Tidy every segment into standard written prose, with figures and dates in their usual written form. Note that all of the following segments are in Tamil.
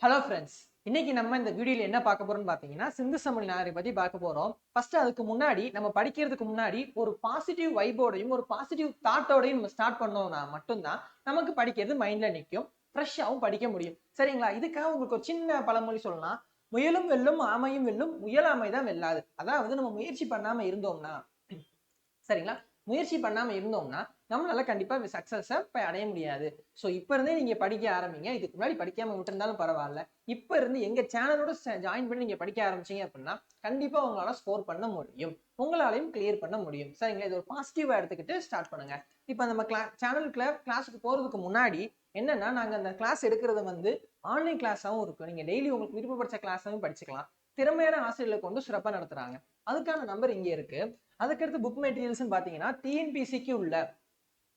ஹலோ ஃப்ரெண்ட்ஸ், இன்னைக்கு நம்ம இந்த வீடியோல என்ன பார்க்க போறோம்னு பார்த்தீங்கன்னா சிந்து சமவெளி நாகரிகம் பத்தி பார்க்க போறோம். ஃபர்ஸ்ட் அதுக்கு முன்னாடி நம்ம படிக்கிறதுக்கு முன்னாடி ஒரு பாசிட்டிவ் வைபோடையும் ஒரு பாசிட்டிவ் தாட்டோடையும் நம்ம ஸ்டார்ட் பண்ணோம்னா மட்டும்தான் நமக்கு படிக்கிறது மைண்ட்ல நிற்கும், ஃப்ரெஷ்ஷாகவும் படிக்க முடியும். சரிங்களா? இதுக்காக உங்களுக்கு ஒரு சின்ன பழமொழி சொல்லலாம். முயலும் வெல்லும் ஆமையும் வெல்லும், முயலாமை தான் வெல்லாது. அதாவது நம்ம முயற்சி பண்ணாம இருந்தோம்னா, சரிங்களா, முயற்சி பண்ணாம இருந்தோம்னா நம்மளால கண்டிப்பா சக்சஸை அடைய முடியாது. ஸோ இப்ப இருந்தே நீங்க படிக்க ஆரம்பிங்க. இதுக்கு முன்னாடி படிக்காம விட்டுருந்தாலும் பரவாயில்ல. இப்ப இருந்து எங்க சேனலோட ஜாயின் பண்ணி நீங்க படிக்க ஆரம்பிச்சீங்க அப்படின்னா கண்டிப்பா உங்களால ஸ்கோர் பண்ண முடியும், உங்களாலையும் கிளியர் பண்ண முடியும். சரிங்களா? இது ஒரு பாசிட்டிவா எடுத்துக்கிட்டு ஸ்டார்ட் பண்ணுங்க. இப்ப நம்ம சேனலுக்குள்ள கிளாஸுக்கு போறதுக்கு முன்னாடி என்னன்னா, நாங்க அந்த கிளாஸ் எடுக்கிறது வந்து ஆன்லைன் கிளாஸாவும் இருக்கும். நீங்க டெய்லி உங்களுக்கு விருப்பப்பட்ட கிளாஸாவும் படிச்சுக்கலாம். திறமையான ஆசிரியர்களை கொண்டு சிறப்பா நடத்துறாங்க. அதுக்கான நம்பர் இங்க இருக்கு. அதுக்கடுத்து புக் மெட்டீரியல்ஸ் பாத்தீங்கன்னா டிஎன்பிசிக்கு உள்ள,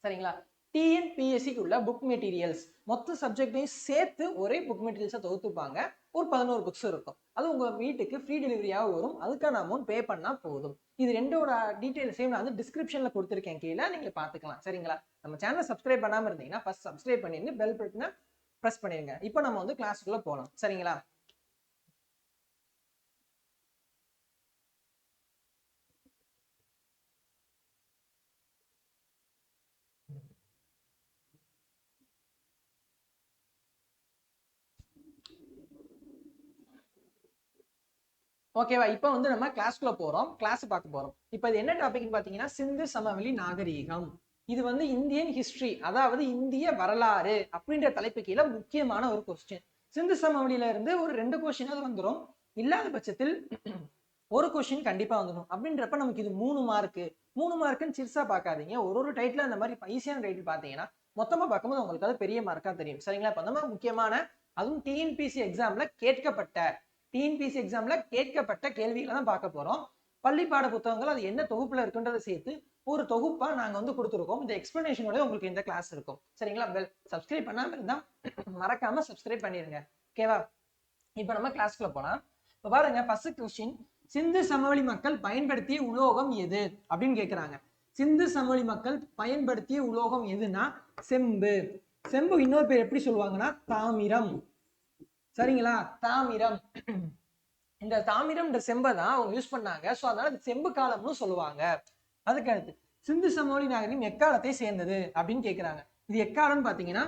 சரிங்களா, டிஎன்பிஎஸ்சிக்கு உள்ள புக் மெட்டீரியல்ஸ் மொத்த சப்ஜெக்டையும் சேர்த்து ஒரே புக் மெட்டீரியல்ஸை தொகுத்துப்பாங்க. ஒரு 11 புக்ஸ் இருக்கும். அது உங்க வீட்டுக்கு ஃப்ரீ டெலிவரியாக வரும். அதுக்கான அமௌண்ட் பே பண்ணா போதும். இது ரெண்டோட டீடைல்ஸையும் நான் வந்து டிஸ்கிரிப்ஷன்ல கொடுத்துருக்கேன், கீழே நீங்க பாத்துக்கலாம். சரிங்களா? நம்ம சேனலை சப்ஸ்கிரைப் பண்ணாம இருந்தீங்கன்னா ஃபர்ஸ்ட் சப்ஸ்கிரைப் பண்ணிட்டு பெல் பட்டனை பிரஸ் பண்ணிருங்க. இப்போ நம்ம வந்து கிளாஸுக்குள்ள போகலாம். சரிங்களா? ஓகேவா? இப்போ வந்து நம்ம கிளாஸ்க்குள்ள போறோம், கிளாஸ் பார்க்க போறோம். இப்போ இது என்ன டாபிக்னு பாத்தீங்கன்னா சிந்து சமவெளி நாகரீகம். இது வந்து இந்தியன் ஹிஸ்டரி, அதாவது இந்திய வரலாறு அப்படின்ற தலைப்பு கீழே முக்கியமான ஒரு கொஸ்டின். சிந்து சமவெளியில இருந்து ஒரு 2 கொஸ்டின் வந்துடும். இல்லாத பட்சத்தில் ஒரு கொஸ்டின் கண்டிப்பா வந்துடும். அப்படின்றப்ப நமக்கு இது 3 மார்க்கு. 3 மார்க்குன்னு சிறுசா பார்க்காதீங்க. ஒரு டைட்டில் அந்த மாதிரி ஈஸியான டைட்டில் பார்த்தீங்கன்னா மொத்தமா பார்க்கும்போது உங்களுக்கு அது பெரிய மார்க்கா தெரியும். சரிங்களா? இப்போ அந்த மாதிரி முக்கியமான, அதுவும் டிஎன்பிசி எக்ஸாம்ல கேட்கப்பட்ட கேள்விகளை தான் பார்க்க போறோம். பள்ளி பாட புத்தகங்கள் அது என்ன தொகுப்புல இருக்குன்றதை சேர்த்து ஒரு தொகுப்பா நாங்க வந்து கொடுத்துருக்கோம். இந்த எக்ஸ்பிளனேஷனோட உங்களுக்கு இந்த கிளாஸ் இருக்கும். சரிங்களா? பெல் சப்ஸ்கிரைப் பண்ணாம இருந்தா மறக்காம சப்ஸ்கிரைப் பண்ணிருங்க. ஓகேவா? இப்ப நம்ம கிளாஸ்க்குள்ள போலாம். இப்ப பாருங்க, ஃபர்ஸ்ட் கொஸ்டின், சிந்து சமவெளி மக்கள் பயன்படுத்திய உலோகம் எது அப்படின்னு கேக்குறாங்க. சிந்து சமவெளி மக்கள் பயன்படுத்திய உலோகம் எதுனா செம்பு. செம்பு இன்னொரு பேர் எப்படி சொல்லுவாங்கன்னா தாமிரம். சரிங்களா? தாமிரம். இந்த தாமிரம் செம்பை தான் அவங்க யூஸ் பண்ணாங்க. ஸோ அதனால செம்பு காலம்னு சொல்லுவாங்க. அதுக்கு அடுத்து, சிந்து சமவெளி நாகரிகம் எக்காலத்தை சேர்ந்தது அப்படின்னு கேட்கிறாங்க. இது எக்காலம்னு பாத்தீங்கன்னா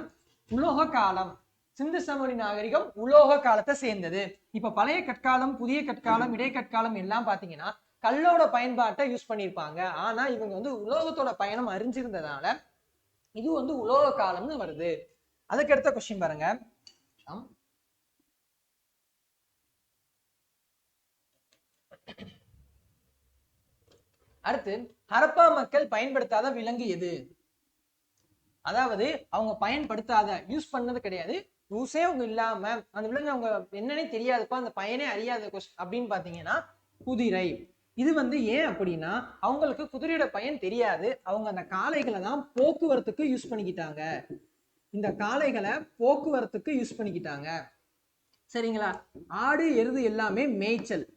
உலோக காலம். சிந்து சமவெளி நாகரிகம் உலோக காலத்தை சேர்ந்தது. இப்ப பழைய கற்காலம், புதிய கற்காலம், இடைக்கற்காலம் எல்லாம் பாத்தீங்கன்னா கல்லோட பயன்பாட்டை யூஸ் பண்ணியிருப்பாங்க. ஆனா இவங்க வந்து உலோகத்தோட பயணம் அறிஞ்சிருந்ததால இது வந்து உலோக காலம்னு வருது. அதுக்கு அடுத்த கொஸ்டின் பாருங்க. அடுத்து, ஹரப்பா மக்கள் பயன்படுத்தாத விலங்கு எது? அதாவது அவங்க பயன்படுத்தாத, யூஸ் பண்ணது கிடையாது, யூஸே அவங்க இல்லாம அந்த விலங்கு அவங்க என்னன்னே தெரியாதுப்பா, அந்த பயனே அறியாத அப்படின்னு பாத்தீங்கன்னா குதிரை. இது வந்து ஏன் அப்படின்னா அவங்களுக்கு குதிரையோட பயன் தெரியாது. அவங்க அந்த காளைகளை தான் போக்குவரத்துக்கு யூஸ் பண்ணிக்கிட்டாங்க. இந்த காளைகளை போக்குவரத்துக்கு யூஸ் பண்ணிக்கிட்டாங்க. சரிங்களா? ஆடு எருது எல்லாமே மேய்ச்சல்.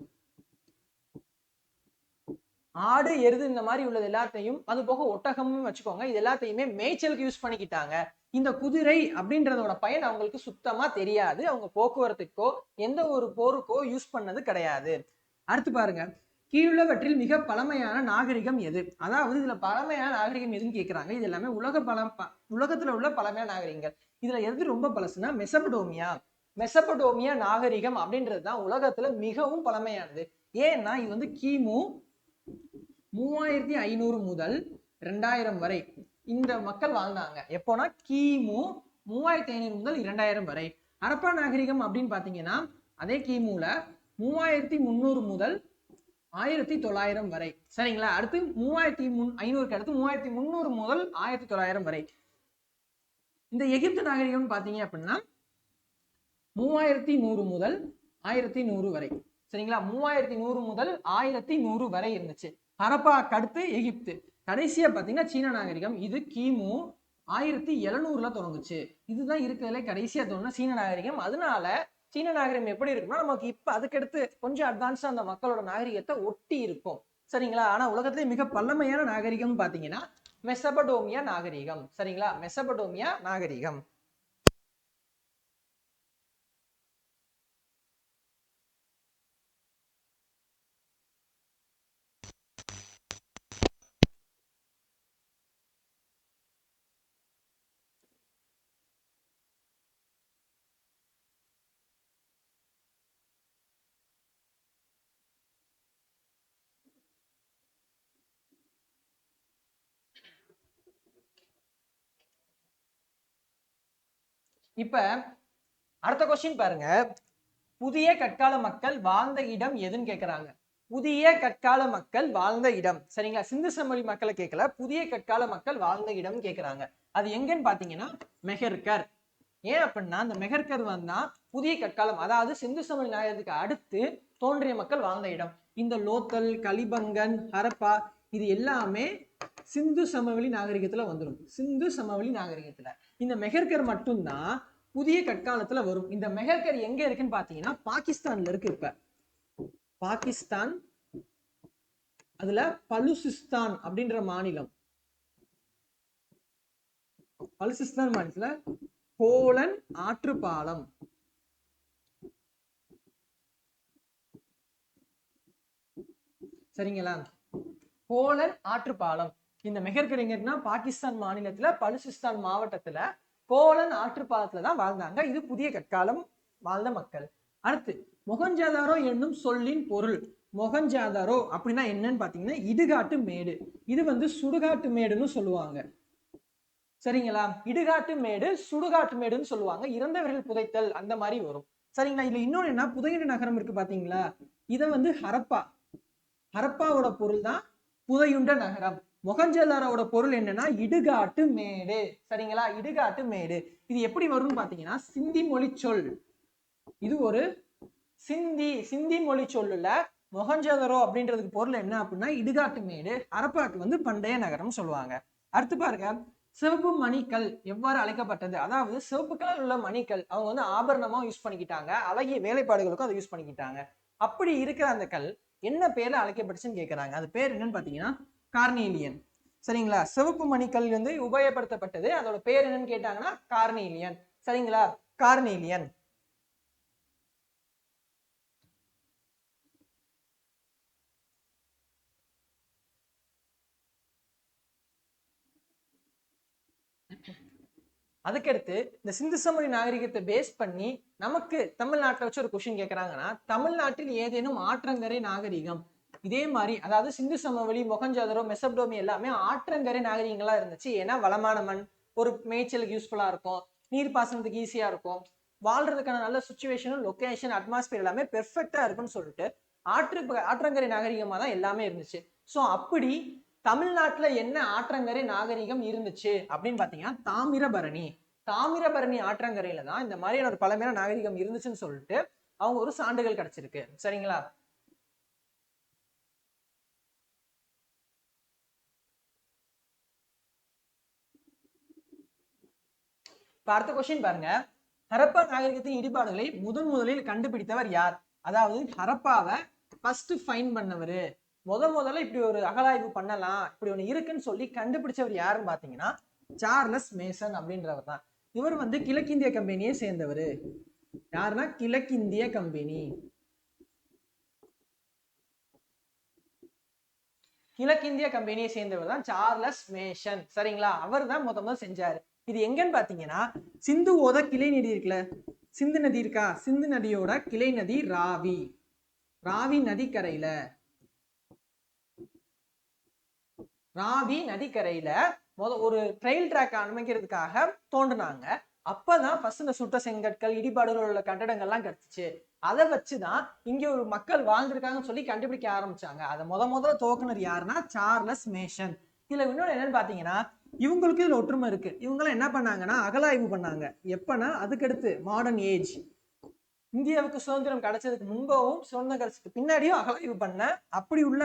ஆடு எருது இந்த மாதிரி உள்ளது எல்லாத்தையும், அது போக ஒட்டகம்னு வச்சுக்கோங்க, இது எல்லாத்தையுமே மேய்ச்சலுக்கு யூஸ் பண்ணிக்கிட்டாங்க. இந்த குதிரை அப்படின்றதோட பயன் அவங்களுக்கு சுத்தமா தெரியாது. அவங்க போக்குவரத்துக்கோ எந்த ஒரு போருக்கோ யூஸ் பண்ணது கிடையாது. அடுத்து பாருங்க, கீழுள்ளவற்றில் மிக பழமையான நாகரிகம் எது? அதாவது இதுல பழமையான நாகரிகம் எதுன்னு கேட்கிறாங்க. இது எல்லாமே உலகத்துல உள்ள பழமையான நாகரிகங்கள். இதுல எது ரொம்ப பழசுனா மெசபடோமியா நாகரிகம் அப்படின்றது தான் உலகத்துல மிகவும் பழமையானது. ஏன்னா இது வந்து கிமு 3500 முதல் 2000 வரை இந்த மக்கள் வாழ்ந்தாங்க. எப்போனா கிமு 3500 முதல் 2000 வரை. ஹரப்பா நாகரிகம் அப்படின்னு பாத்தீங்கன்னா அதே கிமுல 3300 முதல் 1900 வரை. சரிங்களா? அடுத்து 3500 அடுத்து 3300 முதல் 1900 வரை. இந்த எகிப்து நாகரிகம் பாத்தீங்க அப்படின்னா 3100 முதல் 1100 வரை. சரிங்களா? 3100 முதல் 1100 வரை இருந்துச்சு. ஹரப்பாக்கு அடுத்து எகிப்து, கடைசியா பாத்தீங்கன்னா சீன நாகரிகம். இது கிமு 1700ல தொடங்குச்சு. இதுதான் இருக்கிறதுல கடைசியா தோணுன சீன நாகரிகம். அதனால சீன நாகரிகம் எப்படி இருக்குன்னா நமக்கு இப்ப அதுக்கடுத்து கொஞ்சம் அட்வான்ஸா அந்த மக்களோட நாகரிகத்தை ஒட்டி இருக்கும். சரிங்களா? ஆனா உலகத்திலே மிக பழமையான நாகரிகம் பாத்தீங்கன்னா மெசபடோமியா நாகரிகம். சரிங்களா? மெசபடோமியா நாகரிகம். இப்ப அடுத்த கொஸ்டின் பாருங்க, புதிய கற்கால மக்கள் வாழ்ந்த இடம் எதுன்னு கேக்குறாங்க. புதிய கற்கால மக்கள் வாழ்ந்த இடம், சரிங்களா? சிந்து சமவெளி மக்களை கேட்கல, புதிய கற்கால மக்கள் வாழ்ந்த இடம் கேக்குறாங்க. அது எங்கன்னு பாத்தீங்கன்னா மெஹர்கர். ஏன் அப்படின்னா அந்த மெஹர்கர் வந்தா புதிய கற்காலம், அதாவது சிந்து சமவெளி நாகரிகத்துக்கு அடுத்து தோன்றிய மக்கள் வாழ்ந்த இடம். இந்த லோத்தல், கலிபங்கன், ஹரப்பா இது எல்லாமே சிந்து சமவெளி நாகரிகத்துல வந்துடும். சிந்து சமவெளி நாகரிகத்துல இந்த மெஹர்கர் மட்டும்தான் புதிய கற்காலத்துல வரும். இந்த மெஹர்கர் எங்க இருக்குன்னு பாத்தீங்கன்னா பாகிஸ்தான்ல இருக்கு. இப்ப பாகிஸ்தான், அதுல பலுசிஸ்தான் அப்படின்ற மாநிலம், பலுசிஸ்தான் மாநிலத்துல கோலன் ஆற்று பாலம், சரிங்களா? கோலன் ஆற்று பாலம். இந்த மெஹர்கர் எங்க இருக்குன்னா பாகிஸ்தான் மாநிலத்துல பலுசிஸ்தான் மாவட்டத்துல கோலன் ஆற்று பாலத்துல தான் வாழ்ந்தாங்க. இது புதிய கற்காலம் வாழ்ந்த மக்கள். அடுத்து மொஹஞ்சதாரோ என்னும் சொல்லின் பொருள். மொஹஞ்சதாரோ அப்படின்னா என்னன்னு பாத்தீங்கன்னா இடுகாட்டு மேடு. இது வந்து சுடுகாட்டு மேடுன்னு சொல்லுவாங்க, சரிங்களா? இடுகாட்டு மேடு, சுடுகாட்டு மேடுன்னு சொல்லுவாங்க. இறந்தவர்கள் புதைத்தல் அந்த மாதிரி வரும், சரிங்களா? இதுல இன்னொன்னு என்ன, புதையுண்ட நகரம் இருக்கு பாத்தீங்களா, இத வந்து ஹரப்பா, ஹரப்பாவோட பொருள் தான் புதையுண்ட நகரம். மொஹஞ்சதாரோட பொருள் என்னன்னா இடுகாட்டு மேடு, சரிங்களா? இடுகாட்டு மேடு. இது எப்படி வரும்னு பாத்தீங்கன்னா சிந்தி மொழி சொல். இது ஒரு சிந்தி மொழி சொல்லுல மொஹஞ்சதாரோ அப்படின்றதுக்கு பொருள் என்ன அப்படின்னா இடுகாட்டு மேடு. ஹரப்பாக்கு வந்து பண்டைய நகரம் சொல்லுவாங்க. அடுத்து பாருங்க, சிவப்பு மணிக்கல் எவ்வாறு அழைக்கப்பட்டது. அதாவது சிவப்பு கலர் உள்ள மணிக்கல் அவங்க வந்து ஆபரணமா யூஸ் பண்ணிக்கிட்டாங்க, அழகிய வேலைப்பாடுகளுக்கும் அதை யூஸ் பண்ணிக்கிட்டாங்க. அப்படி இருக்கிற அந்த கல் என்ன பேர்ல அழைக்கப்பட்டுச்சுன்னு கேட்கறாங்க. அது பேர் என்னன்னு பாத்தீங்கன்னா கார்னேலியன், சரிங்களா? சிவப்பு மணிக்கல் வந்து உபயோகப்படுத்தப்பட்டது, அதோட பேர் என்னன்னு கேட்டாங்கன்னா கார்னேலியன், சரிங்களா? கார்னேலியன். அதுக்கடுத்து இந்த சிந்து சமவெளி நாகரிகத்தை பேஸ் பண்ணி நமக்கு தமிழ்நாட்டில் வச்சு ஒரு கொஸ்டின் கேட்கறாங்கன்னா, தமிழ்நாட்டில் ஏதேனும் ஆற்றங்கரை நாகரிகம் இதே மாதிரி, அதாவது சிந்து சமவெளி, மொஹஞ்சதாரோ, மெசபடோமியா எல்லாமே ஆற்றங்கரை நாகரிகங்களா இருந்துச்சு. ஏன்னா வளமான மண், ஒரு மேய்ச்சலுக்கு யூஸ்ஃபுல்லா இருக்கும், நீர் பாசனத்துக்கு ஈஸியா இருக்கும், வாழ்றதுக்கான நல்ல சுச்சுவேஷனும் லொகேஷன் அட்மாஸ்பியர் எல்லாமே பெர்ஃபெக்டா இருக்குன்னு சொல்லிட்டு ஆற்றங்கரை நாகரிகமா தான் எல்லாமே இருந்துச்சு. ஸோ அப்படி தமிழ்நாட்டுல என்ன ஆற்றங்கரை நாகரிகம் இருந்துச்சு அப்படின்னு பாத்தீங்கன்னா தாமிரபரணி. தாமிரபரணி ஆற்றங்கரையில தான் இந்த மாதிரியான ஒரு பழமையான நாகரிகம் இருந்துச்சுன்னு சொல்லிட்டு அவங்க ஒரு சான்றுகள் கிடைச்சிருக்கு, சரிங்களா? அடுத்த கொஸ்டின் பாருங்க, ஹரப்பா நாகரிகத்தின் இடிபாடுகளை முதலில் கண்டுபிடித்தவர் யார்? அதாவது ஹரப்பாவை ஃபர்ஸ்ட் ஃபைண்ட் பண்ணவரு, முதல்ல இப்படி ஒரு அகழாய்வு பண்ணலாம், இப்படி ஒண்ணு இருக்குன்னு சொல்லி கண்டுபிடிச்சவர் யாருன்னு பாத்தீங்கன்னா சார்லஸ் மேசன் அப்படின்றவர் தான். இவர் வந்து கிழக்கிந்திய கம்பெனியை சேர்ந்தவர். யாருன்னா கிழக்கிந்திய கம்பெனி, கிழக்கிந்திய கம்பெனியை சேர்ந்தவர் தான் சார்லஸ் மேசன், சரிங்களா? அவர் தான் முதல் செஞ்சாரு. இது எங்கன்னு பாத்தீங்கன்னா சிந்து ஓத கிளை நதி இருக்குல்ல, சிந்து நதி இருக்கா, சிந்து நதியோட கிளை நதி ராவி, ராவி நதிக்கரையில, ராவி நதிக்கரையில ஒரு ட்ரெயில் ட்ராக் அமைக்கிறதுக்காக தோன்றுனாங்க. அப்பதான் ஃபர்ஸ்ட் இந்த சுட்ட செங்கற்கள், இடிபாடுகள் உள்ள கட்டடங்கள்லாம் கிடைச்சிச்சு. அதை வச்சுதான் இங்க ஒரு மக்கள் வாழ்ந்திருக்காங்கன்னு சொல்லி கண்டுபிடிக்க ஆரம்பிச்சாங்க. அதை முதல்ல துவக்குனர் யாருன்னா சார்லஸ் மேசன். இதுல இன்னொன்று என்னன்னு பாத்தீங்கன்னா இவங்களுக்கு இதுல ஒற்றுமை இருக்கு. இவங்கெல்லாம் என்ன பண்ணாங்கன்னா அகலாய்வு பண்ணாங்க. எப்பன்னா அதுக்கடுத்து மாடர்ன் ஏஜ், இந்தியாவுக்கு சுதந்திரம் கிடைச்சதுக்கு முன்பவும் சுதந்திரம் கிடைச்சதுக்கு பின்னாடியும் அகலாய்வு பண்ண அப்படி உள்ள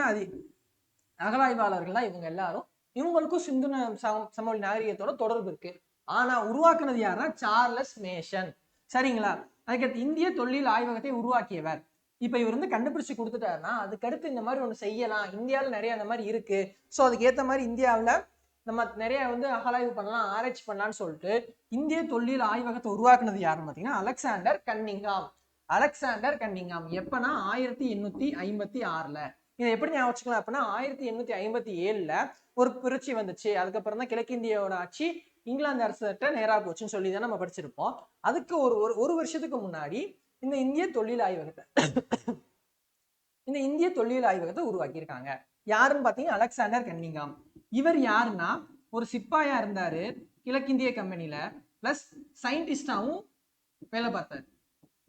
அகலாய்வாளர்கள் தான் இவங்க எல்லாரும். இவங்களுக்கும் சிந்து சமவெளி நாகரிகத்தோட தொடர்பு இருக்கு. ஆனா உருவாக்குனது யாருன்னா சார்லஸ் மேசன், சரிங்களா? அதுக்கடுத்து இந்திய தொல்லியல் ஆய்வகத்தை உருவாக்கியவர். இப்ப இவர் வந்து கண்டுபிடிச்சு கொடுத்துட்டாருன்னா அதுக்கடுத்து இந்த மாதிரி ஒண்ணு செய்யலாம், இந்தியாவில் நிறைய அந்த மாதிரி இருக்கு, ஸோ அதுக்கு ஏற்ற மாதிரி இந்தியாவில் நம்ம நிறைய வந்து அகலாய்வு பண்ணலாம், ஆராய்ச்சி பண்ணலாம்னு சொல்லிட்டு இந்திய தொல்லியல் ஆய்வகத்தை உருவாக்குனது யாருன்னு பாத்தீங்கன்னா அலெக்சாண்டர் கன்னிங்ஹாம். அலெக்சாண்டர் கன்னிங்ஹாம் எப்பன்னா 1856ல. இதை எப்படி ஞாபகம் வச்சுக்கலாம் அப்படின்னா 1857ல ஒரு புரட்சி வந்துச்சு. அதுக்கப்புறம் தான் கிழக்கிந்தியோட ஆட்சி இங்கிலாந்து அரசிட்ட நேரா போச்சுன்னு சொல்லி தான் நம்ம படிச்சிருப்போம். அதுக்கு ஒரு வருஷத்துக்கு முன்னாடி இந்த இந்திய தொல்லியல் ஆய்வகத்தை உருவாக்கியிருக்காங்க. யாருன்னு பாத்தீங்கன்னா அலெக்சாண்டர் கன்னிங்ஹாம். இவர் யாருன்னா ஒரு சிப்பாயா இருந்தாரு கிழக்கிந்திய கம்பெனில. பிளஸ் சயின்டிஸ்டாவும் வேலை பார்த்தார்.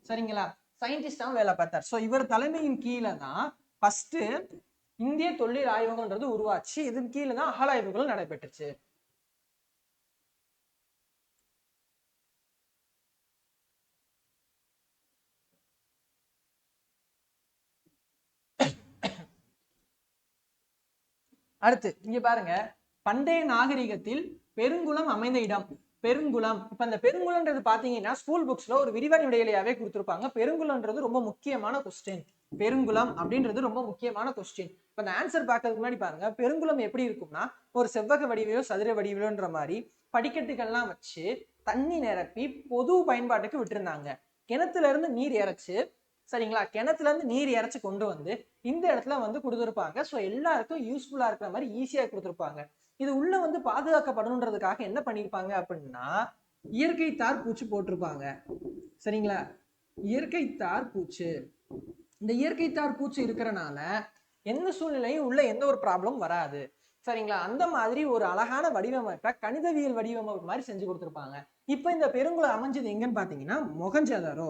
சரிங்களா, சயின்டிஸ்டாவும் வேலை பார்த்தார். ஸோ இவர் தலைமையின் கீழே தான் ஃபர்ஸ்ட் இந்திய தொல்லியல் ஆய்வகம்ன்றது உருவாச்சு. இதன் கீழே தான் அகழாய்வுகள் நடைபெற்றுச்சு. அடுத்து இங்க பாருங்க, பண்டைய நாகரிகத்தில் பெருங்குளம் அமைந்த இடம். பெருங்குளம், இப்ப அந்த பெருங்குளம்ன்றது பாத்தீங்கன்னா ஸ்கூல் புக்ஸ்ல ஒரு விரிவான விடையிலேயே கொடுத்திருப்பாங்க. பெருங்குளம்ன்றது ரொம்ப முக்கியமான கொஸ்டின். பெருங்குளம் அப்படின்றது ரொம்ப முக்கியமான கொஸ்டின். இப்ப அந்த ஆன்சர் பார்க்கறதுக்கு முன்னாடி பாருங்க, பெருங்குளம் எப்படி இருக்கும்னா ஒரு செவ்வக வடிவிலோ சதுர வடிவிலோன்ற மாதிரி படிக்கட்டுகள்லாம் வச்சு தண்ணி நிரப்பி பொது பயன்பாட்டுக்கு விட்டுருந்தாங்க. கிணத்துல இருந்து நீர் இறைச்சு, சரிங்களா, கிணத்துல இருந்து நீர் இறைச்சு கொண்டு வந்து இந்த இடத்துல வந்து கொடுத்துருப்பாங்க. ஸோ எல்லாருக்கும் யூஸ்ஃபுல்லா இருக்கிற மாதிரி ஈஸியா கொடுத்துருப்பாங்க. இது உள்ள வந்து பாதுகாக்கப்படணுன்றதுக்காக என்ன பண்ணிருப்பாங்க அப்படின்னா இயற்கை தார் பூச்சி போட்டிருப்பாங்க. சரிங்களா, இயற்கை தார் பூச்சி. இந்த இயற்கை தார் பூச்சி இருக்கிறனால எந்த சூழ்நிலையும் உள்ள எந்த ஒரு ப்ராப்ளம் வராது. சரிங்களா, அந்த மாதிரி ஒரு அழகான வடிவமைப்பை கணிதவியல் வடிவமைப்பு மாதிரி செஞ்சு கொடுத்துருப்பாங்க. இப்ப இந்த பெருங்குளம் அமைஞ்சது எங்கன்னு பாத்தீங்கன்னா மொகஞ்சதாரோ.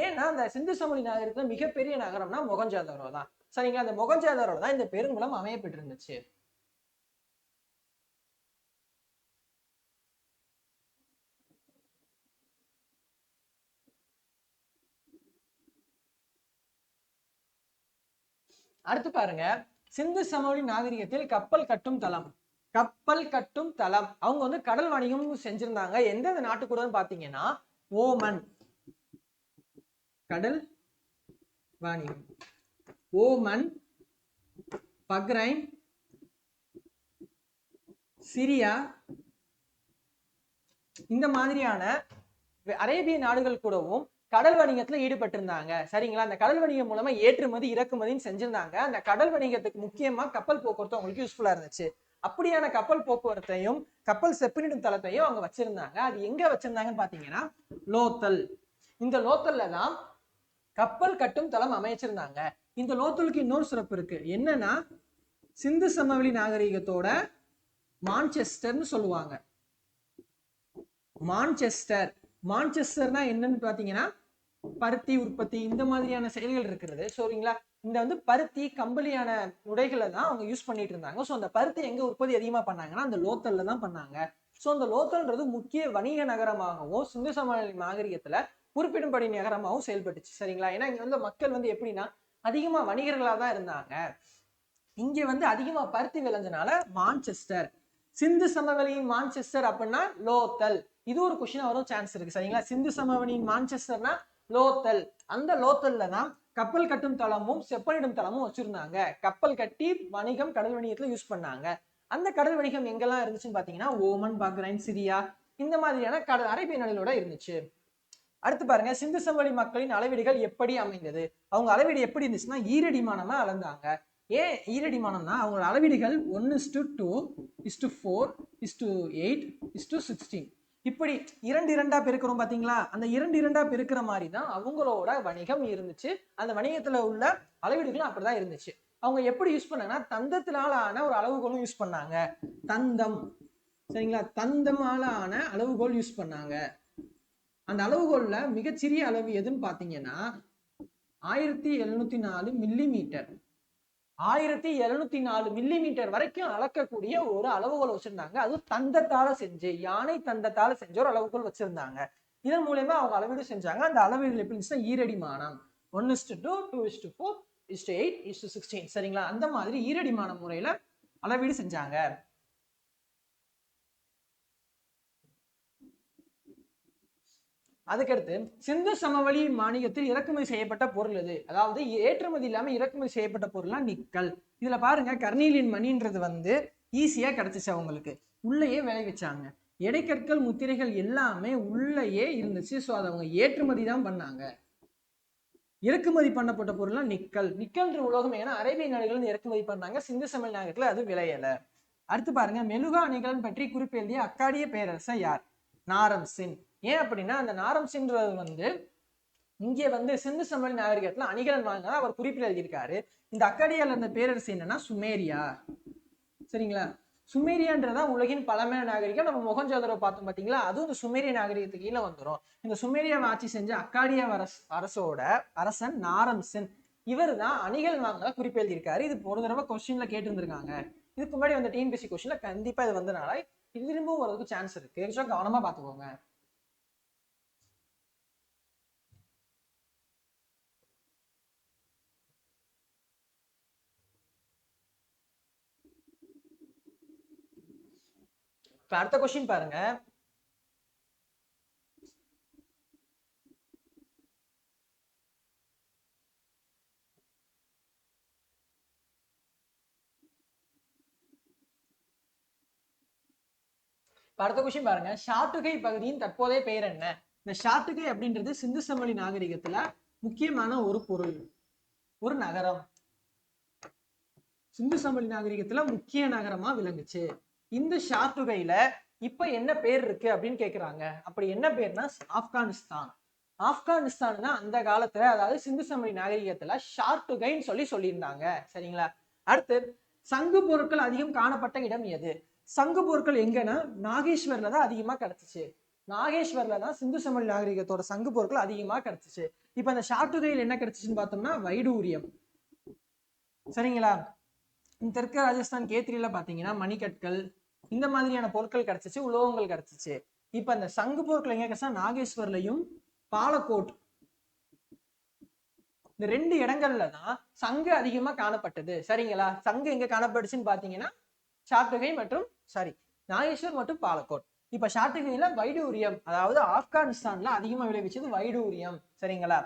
ஏன்னா அந்த சிந்து சமவெளி நகரத்துல மிகப்பெரிய நகரம்னா மொகஞ்சதாரோ தான். சரிங்களா, அந்த மொகஞ்சதாரோ தான் இந்த பெருங்குளம் அமையப்பட்டு இருந்துச்சு. அடுத்து பாருங்க, சிந்து சமவெளி நாகரிகத்தில் கப்பல் கட்டும் தளம். கப்பல் கட்டும் தளம் அவங்க வந்து கடல் வணிகம் செஞ்சிருந்தாங்க. எந்தெந்த நாட்டு கூட பாத்தீங்கன்னா ஓமன், கடல் வாணிகம், ஓமன், பஹ்ரைன், சிரியா, இந்த மாதிரியான அரேபிய நாடுகள் கூடவும் கடல் வணிகத்துல ஈடுபட்டிருந்தாங்க. சரிங்களா, அந்த கடல் வணிகம் மூலமா ஏற்றுமதி இறக்குமதின்னு செஞ்சிருந்தாங்க. அந்த கடல் வணிகத்துக்கு முக்கியமா கப்பல் போக்குவரத்து அவங்களுக்கு யூஸ்ஃபுல்லா இருந்துச்சு. அப்படியான கப்பல் போக்குவரத்தையும் கப்பல் செப்பனிடும் தளத்தையும் அவங்க வச்சிருந்தாங்க. அது எங்க வச்சிருந்தாங்கன்னு பாத்தீங்கன்னா லோத்தல். இந்த லோத்தல்ல தான் கப்பல் கட்டும் தளம் அமைச்சிருந்தாங்க. இந்த லோத்தலுக்கு இன்னொரு சிறப்பு இருக்கு. என்னன்னா சிந்து சமவெளி நாகரிகத்தோட மான்செஸ்டர்னு சொல்லுவாங்க. மான்செஸ்டர், மான்செஸ்டர்னா என்னன்னு பாத்தீங்கன்னா பருத்தி உற்பத்தி இந்த மாதிரியான செயல்கள் இருக்கிறது. சரிங்களா, இந்த வந்து பருத்தி கம்பளியான உடைகளை தான் அவங்க யூஸ் பண்ணிட்டு இருந்தாங்க. ஸோ அந்த பருத்தி எங்க உற்பத்தி அதிகமா பண்ணாங்கன்னா அந்த லோத்தல்ல தான் பண்ணாங்க. ஸோ அந்த லோத்தல்ன்றது முக்கிய வணிக நகரமாகவும் சிந்து சமவெளி நாகரிகத்துல குறிப்பிடும்படி நகரமாகவும் செயல்பட்டுச்சு. சரிங்களா, ஏன்னா இங்க வந்து மக்கள் வந்து எப்படின்னா அதிகமா வணிகர்களா தான் இருந்தாங்க. இங்க வந்து அதிகமா பருத்தி விளைஞ்சனால மான்செஸ்டர். சிந்து சமவெளியின் மான்செஸ்டர் அப்படின்னா லோத்தல். இது ஒரு கொஸ்டின் வரும் சான்ஸ் இருக்கு. சரிங்களா, சிந்து சமவெளியின் மான்செஸ்டர்னா லோத்தல். அந்த லோத்தல்ல தான் கப்பல் கட்டும் தளமும் செப்பனிடும் தளமும் வச்சிருந்தாங்க. கப்பல் கட்டி வணிகம் கடல் வணிகத்துல யூஸ் பண்ணாங்க. அந்த கடல் வணிகம் எங்கெல்லாம் இருந்துச்சுன்னு பாத்தீங்கன்னா ஓமன், பஹ்ரைன், சிரியா இந்த மாதிரியான கடல் அரேபிய நாடுகளோட இருந்துச்சு. அடுத்து பாருங்க, சிந்து சமவெளி மக்களின் அளவீடுகள் எப்படி அமைந்தது. அவங்க அளவீடு எப்படி இருந்துச்சுன்னா ஈரடிமானமா அளந்தாங்க. ஏன் ஈரடிமானம்னா அவங்களோட அளவீடுகள் 1:2, 4, 8, 16 இப்படி 2 பெருக்கிறோம் பாத்தீங்களா. அந்த 2 பெருக்கிற மாதிரி தான் அவங்களோட வணிகம் இருந்துச்சு. அந்த வணிகத்துல உள்ள அளவீடுகளும் அப்படிதான் இருந்துச்சு. அவங்க எப்படி யூஸ் பண்ணாங்கன்னா தந்தத்தினால ஆன ஒரு அளவுகோலும் யூஸ் பண்ணாங்க. தந்தம், சரிங்களா, தந்தமால ஆன அளவுகோல் யூஸ் பண்ணாங்க. அந்த அளவுகோல்ல மிகச்சிறிய அளவு எதுன்னு பாத்தீங்கன்னா 1704 மில்லிமீட்டர். 1704 மில்லிமீட்டர் வரைக்கும் அளக்கக்கூடிய ஒரு அளவுகோல் வச்சிருந்தாங்க. அது தந்தத்தால செஞ்சு, யானை தந்தத்தால செஞ்ச ஒரு அளவுகோல் வச்சிருந்தாங்க. இதன் மூலமா அவங்க அளவீடு செஞ்சாங்க. அந்த அளவீடுகள் எப்படி இருந்துச்சுன்னா ஈரடிமானம் 1:2, 2:4, 8, 16. சரிங்களா, அந்த மாதிரி ஈரடிமான முறையில அளவீடு செஞ்சாங்க. அதுக்கடுத்து சிந்து சமவெளி மாநிலத்தில் இறக்குமதி செய்யப்பட்ட பொருள் எது, அதாவது ஏற்றுமதி இல்லாம இறக்குமதி செய்யப்பட்ட பொருள்லாம் நிக்கல். இதுல பாருங்க கர்னீலின் மணின்றது வந்து ஈஸியா கிடைச்சிச்சு. அவங்களுக்கு உள்ளேயே விளைவிச்சாங்க. எடைக்கற்கள் முத்திரைகள் எல்லாமே உள்ளேயே இருந்துச்சு. ஸோ அதை அவங்க ஏற்றுமதி தான் பண்ணாங்க. இறக்குமதி பண்ணப்பட்ட பொருள்லாம் நிக்கல். நிக்கல்ன்ற உலோகம் ஏன்னா அரேபிய நாடுகள் இறக்குமதி பண்ணாங்க. சிந்து சமவெளி நாகரிகத்துல அது விளையல. அடுத்து பாருங்க, மெழுகா அணிகள் பற்றி குறிப்பு எழுதிய அக்காடிய பேரரசர் யார்? நாரம்சின். ஏன் அப்படின்னா அந்த நாரம்சின்றது வந்து இங்கே வந்து சிந்து சமவெளி நாகரிகத்துல அணிகலன் வாங்கினா அவர் குறிப்பில் எழுதியிருக்காரு. இந்த அக்காடியால இருந்த பேரரசு என்னன்னா சுமேரியா. சரிங்களா, சுமேரியான்றதா உலகின் பழமையான நாகரிகம். நம்ம மொஹஞ்சதாரோ பார்த்தோம் பாத்தீங்களா, அதுவும் இந்த சுமேரிய நாகரிகத்துக்கு கீழே வந்துடும். இந்த சுமேரியாவை ஆட்சி செஞ்ச அக்காடிய அரசோட அரசன் நாரம்சன், இவர் தான் அணிகள் வாங்க குறிப்பு எழுதியிருக்காரு. இது ஒரு தடவை கொஸ்டின்ல கேட்டு இருந்திருக்காங்க. இதுக்கு முன்னாடி வந்த டிஎன்பிஎஸ்சி கொஸ்டின்ல கண்டிப்பா இது வந்தனால இது திரும்பவும் வரதுக்கு சான்ஸ் இருக்கு. ஸோ கவனமா பாத்துக்கோங்க. அடுத்த கொஸ்டின் பாருங்க. அடுத்த கொஸ்டின் பாருங்க. ஷாட்டுகை பகுதியின் தற்போதைய பெயர் என்ன? இந்த ஷாட்டுகை அப்படின்றது சிந்து சமவெளி நாகரிகத்துல முக்கியமான ஒரு பொருள், ஒரு நகரம். சிந்து சமவெளி நாகரிகத்துல முக்கிய நகரமா விளங்குச்சு. இந்த ஷாட்டுகையில இப்ப என்ன பேர் இருக்கு அப்படின்னு கேக்குறாங்க. அப்படி என்ன பேர்னா ஆப்கானிஸ்தான். ஆப்கானிஸ்தான் தான் அந்த காலத்துல, அதாவது சிந்து சமவெளி நாகரிகத்துல ஷாட்டுகைன்னு சொல்லியிருந்தாங்க. சரிங்களா? அடுத்து, சங்கு பொருட்கள் அதிகம் காணப்பட்ட இடம் எது? சங்கு பொருட்கள் எங்கன்னா நாகேஸ்வர்ல தான் அதிகமா கிடைச்சிச்சு. நாகேஸ்வர்ல தான் சிந்து சமவெளி நாகரிகத்தோட சங்கு பொருட்கள் அதிகமா கிடைச்சிச்சு. இப்ப அந்த ஷாட்டுகையில் என்ன கிடைச்சிச்சுன்னு பார்த்தோம்னா வைடூரியம். சரிங்களா? தெற்கு ராஜஸ்தான் கேத்திரியில பாத்தீங்கன்னா மணிக்கற்கள், இந்த மாதிரியான பொருட்கள் கிடைச்சிச்சு, உலோகங்கள் கிடைச்சிச்சு. இப்ப அந்த சங்கு பொருட்கள் எங்க கிடைச்சா நாகேஸ்வர்லையும் பாலக்கோட், இந்த 2 இடங்கள்ல தான் சங்கு அதிகமா காணப்பட்டது. சரிங்களா? சங்கு எங்க காணப்பட்டுச்சுன்னு பாத்தீங்கன்னா ஷாட்டுகை மற்றும் நாகேஸ்வர் மற்றும் பாலக்கோட். இப்ப ஷாட்டுகையில வைடூரியம், அதாவது ஆப்கானிஸ்தான்ல அதிகமா விளைவிச்சது வைடூரியம். சரிங்களா?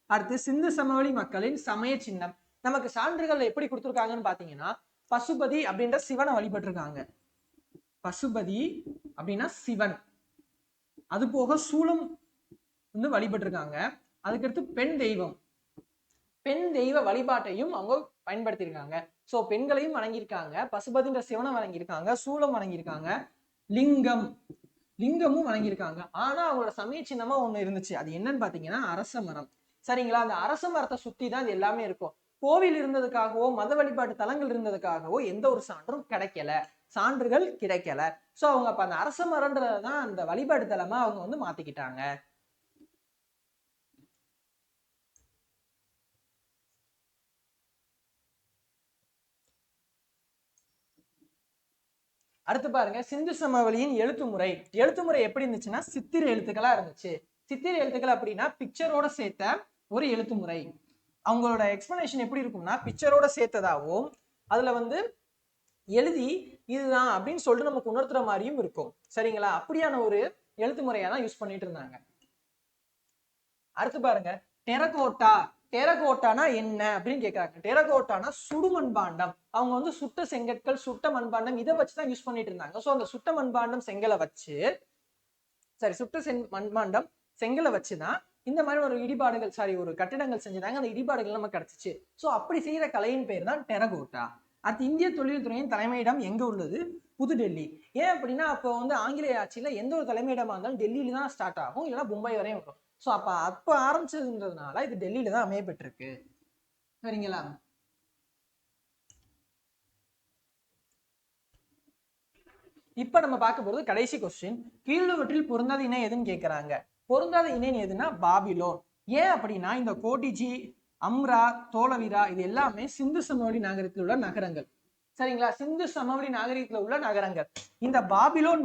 அடுத்து, சிந்து சமவெளி மக்களின் சமய சின்னம். நமக்கு சான்றுகள் எப்படி கொடுத்துருக்காங்கன்னு பாத்தீங்கன்னா பசுபதி அப்படின்ற சிவனை வழிபட்டிருக்காங்க. பசுபதி அப்படின்னா சிவன். அது போக சூலம் வந்து வழிபட்டிருக்காங்க. அதுக்கடுத்து பெண் தெய்வ வழிபாட்டையும் அவங்க பயன்படுத்தியிருக்காங்க. சோ பெண்களையும் வணங்கியிருக்காங்க, பசுபதின்ற சிவனை வணங்கியிருக்காங்க, சூலம் வணங்கியிருக்காங்க, லிங்கமும் வணங்கியிருக்காங்க. ஆனா அவங்களோட சமய சின்னமா ஒண்ணு இருந்துச்சு. அது என்னன்னு பாத்தீங்கன்னா அரச மரம். சரிங்களா? அந்த அரச மரத்தை சுத்தி தான் இது எல்லாமே இருக்கும். கோவில் இருந்ததுக்காகவோ மத வழிபாட்டு தலங்கள் இருந்ததுக்காகவோ எந்த ஒரு சான்றும் சான்றுகள் கிடைக்கல. சோ அவங்க அப்ப அந்த அரச மரம்ன்றதான் அந்த வழிபாட்டு தலமா அவங்க வந்து மாத்திக்கிட்டாங்க. அடுத்து பாருங்க, சிந்து சமவெளியின் எழுத்துமுறை எப்படி இருந்துச்சுன்னா சித்திர எழுத்துக்களா இருந்துச்சு. சித்திர எழுத்துக்கள் அப்படின்னா பிக்சரோட சேர்த்த ஒரு எழுத்துமுறை. அவங்களோட எக்ஸ்பிளனேஷன் எப்படி இருக்கும்னா பிக்சரோட சேர்த்ததாகவும் அதுல வந்து எழுதி இதுதான் அப்படின்னு சொல்லிட்டு நமக்கு உணர்த்துற மாதிரியும் இருக்கும். சரிங்களா? அப்படியான ஒரு எழுத்துமுறையா தான் யூஸ் பண்ணிட்டு இருந்தாங்க. அடுத்து பாருங்க, டெரகோட்டானா என்ன அப்படின்னு கேட்கறாங்க. டெரகோட்டானா சுடு மண்பாண்டம். அவங்க வந்து சுட்ட செங்கற்கள், சுட்ட மண்பாண்டம் இதை வச்சுதான் யூஸ் பண்ணிட்டு இருந்தாங்க. சோ அந்த சுட்ட மண்பாண்டம் செங்கலை வச்சு மண்பாண்டம் செங்கலை வச்சுதான் இந்த மாதிரி ஒரு இடிபாடுகள் ஒரு கட்டிடங்கள் செஞ்சிருந்தாங்க. அந்த இடிபாடுகள் நமக்கு கிடைச்சிச்சு. சோ அப்படி செய்யற கலையின் பேர் தான் டெரகோட்டா. அது இந்திய தொழில்துறையின் தலைமையிடம் எங்க உள்ளது? புதுடெல்லி. ஏன் அப்படின்னா அப்போ வந்து ஆங்கிலேய ஆட்சியில எந்த ஒரு தலைமையிடமா இருந்தாலும் டெல்லியில தான் ஸ்டார்ட் ஆகும், இல்லைன்னா மும்பை வரையும் வரும். சோ அப்ப ஆரம்பிச்சதுன்றதுனால இது டெல்லியில தான் அமையப்பட்டிருக்கு. சரிங்களா? இப்ப நம்ம பார்க்க போறது கடைசி கொஸ்டின். கீழுவற்றில் பொருந்தாத இணை எதுன்னு கேட்கிறாங்க. பொருந்தாத இணை எதுனா பாபிலோன். ஏன் அப்படின்னா இந்த கோடிஜி, அம்ரா, தோலவிரா இது எல்லாமே சிந்து சமவெளி நாகரிகத்தில் உள்ள நகரங்கள். சரிங்களா? சிந்து சமவெளி நாகரிகத்தில் உள்ள நகரங்கள். இந்த பாபிலோன்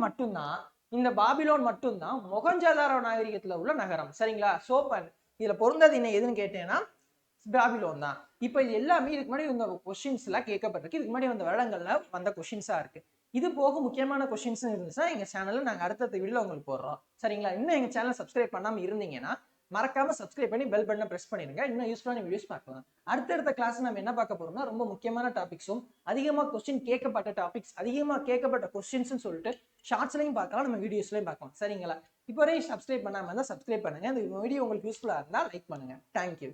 மட்டும்தான் மொஹஞ்சதாரோ நாகரிகத்துல உள்ள நகரம். சரிங்களா? சோப்பன் இதுல பொருந்தாத இணை எதுன்னு கேட்டேன்னா பாபிலோன் தான். இப்ப இது எல்லாமே இதுக்கு முன்னாடி இந்த கொஸ்டின்ஸ் எல்லாம் கேட்கப்பட்டிருக்கு. இதுக்கு முன்னாடி வந்த வருடங்கள்ல வந்த கொஸ்டின்ஸா இருக்கு. இது போக முக்கியமான கொஸ்டின்ஸ் இருந்துச்சுன்னா எங்க சேனல்ல நாங்க அடுத்த வீடியோல உங்களுக்கு போடுறோம். சரிங்களா? இன்னும் எங்க சேனல் சப்ஸ்கிரைப் பண்ணாம இருந்தீங்கன்னா மறக்காம சப்ஸ்கிரைப் பண்ணி பெல் பட்டனை பிரஸ் பண்ணிருங்க. இன்னும் யூஸ்ஃபுல்லான வீடியோஸ் பார்க்கலாம். அடுத்தடுத்த கிளாஸ் நம்ம என்ன பார்க்க போறோம்னா ரொம்ப முக்கியமான டாபிக்ஸும் அதிகமா கொஸ்டின் கேட்கப்பட்ட டாபிக்ஸ், அதிகமா கேட்கப்பட்ட கொஸ்டின்ஸ் சொல்லிட்டு ஷார்ட்ஸ்லையும் பார்க்கலாம், நம்ம வீடியோஸ்லையும் பார்க்கலாம். சரிங்களா? இப்போ வரையும் சப்ஸ்கிரைப் பண்ணாம இருந்தா சப்ஸ்கிரைப் பண்ணுங்க. இந்த வீடியோ உங்களுக்கு யூஸ்ஃபுல்லா இருந்தா லைக் பண்ணுங்க. தேங்க்யூ.